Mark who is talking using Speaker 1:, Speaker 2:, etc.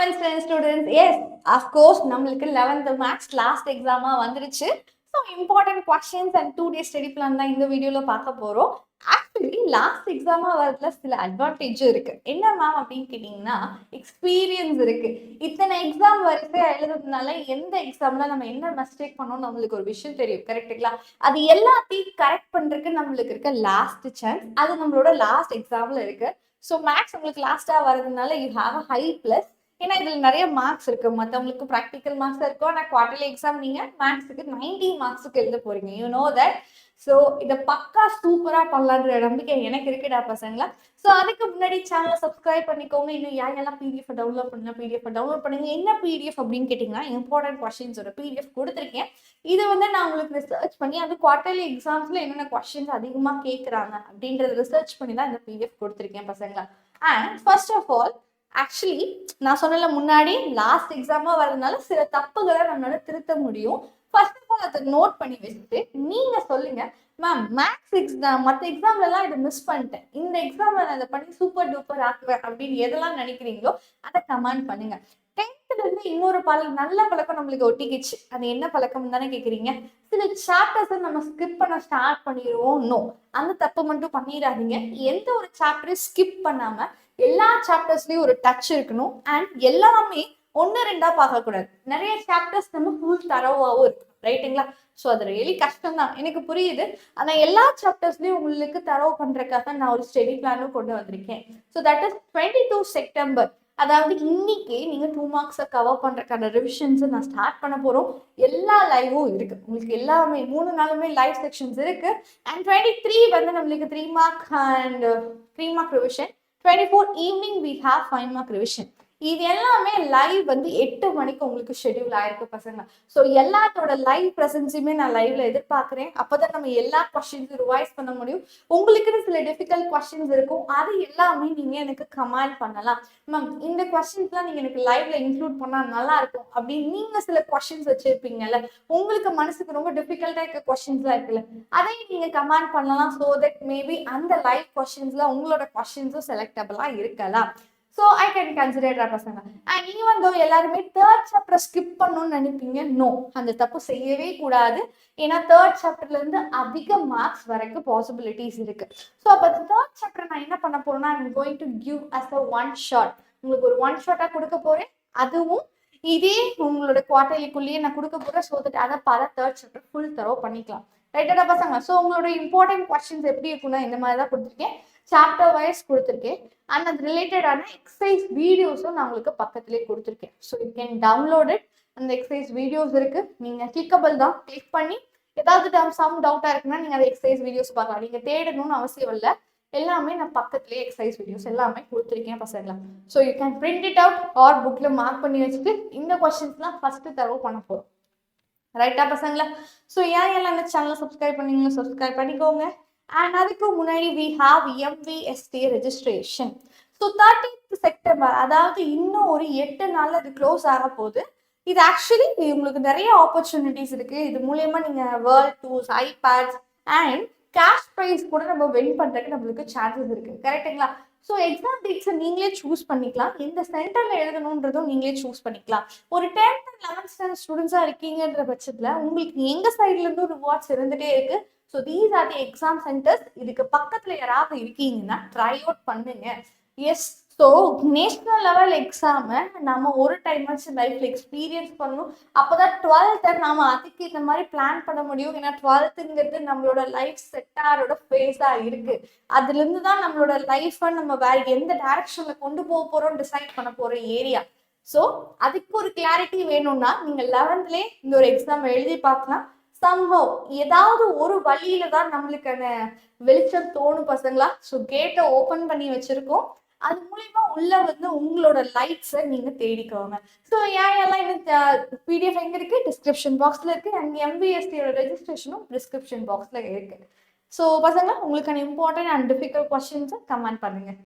Speaker 1: and students, yes, of course, நம்மளுக்கு 11th maths last எக்ஸாமா வந்துருச்சு. So important questions and 2 day study plan தான் இந்த வீடியோல பார்க்க போறோம். ஆக்சுவலி லாஸ்ட் எக்ஸாமா வரதுல சில அட்வான்டேஜும் இருக்கு. என்ன மேம் அப்படின்னு கேட்டீங்கன்னா, எக்ஸ்பீரியன்ஸ் இருக்கு. இத்தனை எக்ஸாம் வரிசையா எழுதுறதுனால எந்த எக்ஸாம்ல நம்ம என்ன மிஸ்டேக் பண்ணோம் நம்மளுக்கு ஒரு விஷயம் தெரியும். கரெக்டுங்களா? அது எல்லாத்தையும் கரெக்ட் பண்றதுக்கு நம்மளுக்கு இருக்க லாஸ்ட் சான்ஸ் அது நம்மளோட லாஸ்ட் எக்ஸாம்ல இருக்கு. ஸோ மேக்ஸ் உங்களுக்கு லாஸ்டா வரதுனால you have a high plus. ஏன்னா இதுல நிறைய மார்க்ஸ் இருக்கு. மற்றவங்களுக்கு ப்ராக்டிக்கல் மார்க்ஸ் இருக்கும். ஆனால் குவார்டர்லி எக்ஸாம் நீங்க மேக்ஸுக்கு 90 மார்க்ஸுக்கு எழுத போறீங்க. You know that. ஸோ இதை பக்கா சூப்பரா பண்ணலான்ற நம்பிக்கை எனக்கு இருக்குடா பசங்களா. ஸோ அதுக்கு முன்னாடி சேனலை சப்ஸ்கிரைப் பண்ணிக்கோங்க. இன்னும் யாரெல்லாம் பிடிஎஃப் டவுன்லோட் பண்ணலாம், பிடிஎஃப் டவுன்லோட் பண்ணுங்க. என்ன பிடிஎஃப் அப்படின்னு கேட்டீங்கன்னா, இம்பார்ட்டன்ட் கொஸ்டின்ஸோட பிடிஎஃப் கொடுத்துருக்கேன். இது வந்து நான் உங்களுக்கு ரிசர்ச் பண்ணி அது குவார்டர்லி எக்ஸாம்ஸ்ல என்னென்ன கொஸ்டின்ஸ் அதிகமாக கேட்குறாங்க அப்படின்றத ரிசர்ச் பண்ணி தான் இந்த பிடிஎஃப் கொடுத்துருக்கேன் பசங்களா. And first of all, actually நான் சொன்னல முன்னாடி லாஸ்ட் எக்ஸாமா வரதுனால சில தப்புகளை நம்மளால திருத்த முடியும். ஃபர்ஸ்ட் ஆஃப் ஆல் அதை நோட் பண்ணி வச்சுட்டு நீங்க சொல்லுங்க, மேம் மேக்ஸ் எக்ஸாம் மற்ற எக்ஸாம்லலாம் இதை மிஸ் பண்ணிட்டேன், இந்த எக்ஸாம்ல நான் இதை பண்ணி சூப்பர் டூப்பர் ஆக்குவேன் அப்படின்னு எதெல்லாம் நினைக்கிறீங்களோ அதை கமெண்ட் பண்ணுங்க. 10th இருந்து இன்னொரு நல்ல பழக்கம் நம்மளுக்கு ஒட்டிக்கிச்சு. அது என்ன பழக்கம் தானே கேட்குறீங்க? சில சாப்டர்ஸை நம்ம ஸ்கிப் பண்ண ஸ்டார்ட் பண்ணிடுவோம். நோ, அந்த தப்பு மட்டும் பண்ணிடாதீங்க. எந்த ஒரு சாப்டரையும் ஸ்கிப் பண்ணாம எல்லா சாப்டர்ஸ்லயும் ஒரு டச் இருக்கணும். அண்ட் எல்லாமே ஒன்னு ரெண்டா பார்க்கக்கூடாது. நிறைய சாப்டர்ஸ் நம்ம ஃபுல் தரவாகவும் இருக்கு. ரைட்டுங்களா? ஸோ அது ரியலி கஷ்டம் தான், எனக்கு புரியுது. ஆனால் எல்லா சாப்டர்ஸ்லயும் உங்களுக்கு தரவு பண்றதுக்காக நான் ஒரு ஸ்டடி பிளானும் கொண்டு வந்திருக்கேன். So that is 22 September. அதாவது இன்னைக்கு நீங்க 2 மார்க்ஸை கவர் பண்றதுக்கான ரிவிஷன்ஸை நான் ஸ்டார்ட் பண்ண போறோம். எல்லா லைவும் இருக்கு உங்களுக்கு. எல்லாமே 3 நாளுமே லைவ் செக்ஷன்ஸ் இருக்கு. அண்ட் 23 வந்து நம்மளுக்கு 3 mark and 3 mark revision. 24 evening we have 5 mark revision. இது எல்லாமே லைவ் வந்து 8 மணிக்கு உங்களுக்கு ஷெட்யூல் ஆயிருக்கு பசங்க. ஸோ எல்லாத்தோட லைவ் ப்ரெசன்ஸுமே நான் லைவ்ல எதிர்பார்க்குறேன். அப்போதான் நம்ம எல்லா கொஸ்டின்ஸும் ரிவைஸ் பண்ண முடியும். உங்களுக்குன்னு சில டிஃபிகல்ட் கொஸ்டின்ஸ் இருக்கும், அது எல்லாமே நீங்க எனக்கு கமெண்ட் பண்ணலாம். மேம் இந்த கொஸ்டின்ஸ்லாம் நீங்க எனக்கு லைவ்ல இன்க்ளூட் பண்ணா நல்லா இருக்கும் அப்படின்னு நீங்க சில கொஸ்டின்ஸ் வச்சிருப்பீங்கல்ல, உங்களுக்கு மனசுக்கு ரொம்ப டிஃபிகல்ட்டா இருக்க கொஸ்டின்ஸ்லாம் இருக்குல்ல, அதையும் நீங்க கமெண்ட் பண்ணலாம். ஸோ தட் மேபி அந்த லைவ் கொஸ்டின்ஸ்ல உங்களோட கொஸ்டின்ஸும் செலக்டபிளா இருக்கலாம். ஸோ ஐ கேன் கன்சிடர் பசங்க. அண்ட் ஈவன் தோ எல்லாருமே தேர்ட் சாப்டர் ஸ்கிப் பண்ணணும்னு நினைப்பீங்க. நோ, அந்த தப்பு செய்யவே கூடாது. ஏன்னா தேர்ட் சாப்டர்ல இருந்து அதிக மார்க்ஸ் வரைக்கும் பாசிபிலிட்டிஸ் இருக்கு. ஸோ அப்போ அந்த தேர்ட் சாப்டர் நான் என்ன பண்ண போறேன்னா, I am going to give us a one shot. உங்களுக்கு ஒரு ஒன் ஷாட்டா கொடுக்க போறேன். அதுவும் இதே உங்களோட குவார்டர்லிக்குள்ளேயே நான் கொடுக்க போறேன். ஸோ தட் அதை பார்த்து தேர்ட் சாப்டர் ஃபுல் தரவு பண்ணிக்கலாம். ரைட்டடா பசங்க? ஸோ உங்களோட இம்பார்ட்டன்ட் கொஸ்டின்ஸ் எப்படி இருக்குன்னா இந்த மாதிரி தான் கொடுத்துருக்கேன். சாப்டர் வைஸ் கொடுத்துருக்கேன். அண்ட் அது ரிலேட்டடான எக்ஸசைஸ் வீடியோஸும் நான் உங்களுக்கு பக்கத்துலேயே கொடுத்துருக்கேன். So you can download it. அந்த எக்ஸசைஸ் வீடியோஸ் இருக்கு. நீங்கள் கிளிக்கபிள் தான், கிளிக் பண்ணி ஏதாவது சம் டவுட்டாக இருக்குன்னா நீங்கள் அந்த எக்ஸசைஸ் வீடியோஸ் பார்க்கலாம். நீங்கள் தேடணும்னு அவசியம் இல்லை. எல்லாமே நான் பக்கத்துலேயே எக்ஸசைஸ் வீடியோஸ் எல்லாமே கொடுத்துருக்கேன் பசங்களா. So you can print it out or புக்கில் மார்க் பண்ணி வச்சுட்டு இந்த கொஸ்டின்ஸ்லாம் ஃபர்ஸ்ட் தரவு பண்ண போகிறோம். ரைட்டா பசங்களா? ஸோ ஏன் எல்லாம் இந்த சேனலை சப்ஸ்கிரைப் பண்ணீங்களோ சப்ஸ்கிரைப் பண்ணிக்கோங்க. அண்ட் அதுக்கு முன்னாடி we have MVST registration. So 30th September, அதாவது இன்னும் ஒரு 8 நாள்ல அது க்ளோஸ் ஆக போகுது. இது ஆக்சுவலி உங்களுக்கு நிறைய ஆப்பர்ச்சுனிட்டிஸ் இருக்கு. இது மூலயமா நீங்க world tours, iPads and cash prize கூட நம்ம வின் பண்றதுக்கு நம்மளுக்கு சான்சஸ் இருக்கு. கரெக்டுங்களா? ஸோ எக்ஸாம் டேட்ஸை நீங்களே சூஸ் பண்ணிக்கலாம். எந்த சென்டர்ல எழுதணுன்றதும் நீங்களே சூஸ் பண்ணிக்கலாம். ஒரு 10th and 11th ஸ்டாண்டர்ட் ஸ்டூடெண்ட்ஸா இருக்கீங்கன்ற பட்சத்துல உங்களுக்கு எங்க சைட்ல இருந்து ரிவார்ட்ஸ் இருந்துட்டே இருக்கு. So these are the exam centres. இதுக்கு பக்கத்துல யாராவது இருக்கீங்கன்னா ட்ரை அவுட் பண்ணுங்க. எஸ், ஸோ நேஷனல் லெவல் எக்ஸாமை நம்ம ஒரு டைம் வச்சு லைஃப்ல எக்ஸ்பீரியன்ஸ் பண்ணணும். அப்போதான் 12th நாம அதுக்கு இந்த மாதிரி பிளான் பண்ண முடியும். ஏன்னா 12th நம்மளோட லைஃப் செட்டாரோட ஃபேஸா இருக்கு. அதுல இருந்து தான் நம்மளோட லைஃபை நம்ம வேற எந்த டைரக்ஷன்ல கொண்டு போக போறோம் டிசைட் பண்ண போற ஏரியா. ஸோ அதுக்கு ஒரு கிளாரிட்டி வேணும்னா நீங்க 11th இந்த ஒரு எக்ஸாம் எழுதி பார்க்கலாம். சம்பவ் ஏதாவது ஒரு வழியில தான் நம்மளுக்கான வெளிச்சம் தோணும் பசங்களா. ஸோ கேட்டை ஓபன் பண்ணி வச்சிருக்கோம். அது மூலியமா உள்ள வந்து உங்களோட லைட்ஸை நீங்க தேடிக்கோங்க. ஸோ எல்லாம் இந்த பிடிஎஃப் எங்க இருக்கு? டிஸ்கிரிப்ஷன் பாக்ஸ்ல இருக்கு. அண்ட் MVSTயோட ரெஜிஸ்ட்ரேஷனும் டிஸ்கிரிப்ஷன் பாக்ஸ்ல இருக்கு. ஸோ பசங்களா, உங்களுக்கான இம்பார்ட்டன்ட் அண்ட் டிஃபிகல்ட் கொஸ்டின்ஸை கமெண்ட் பண்ணுங்க.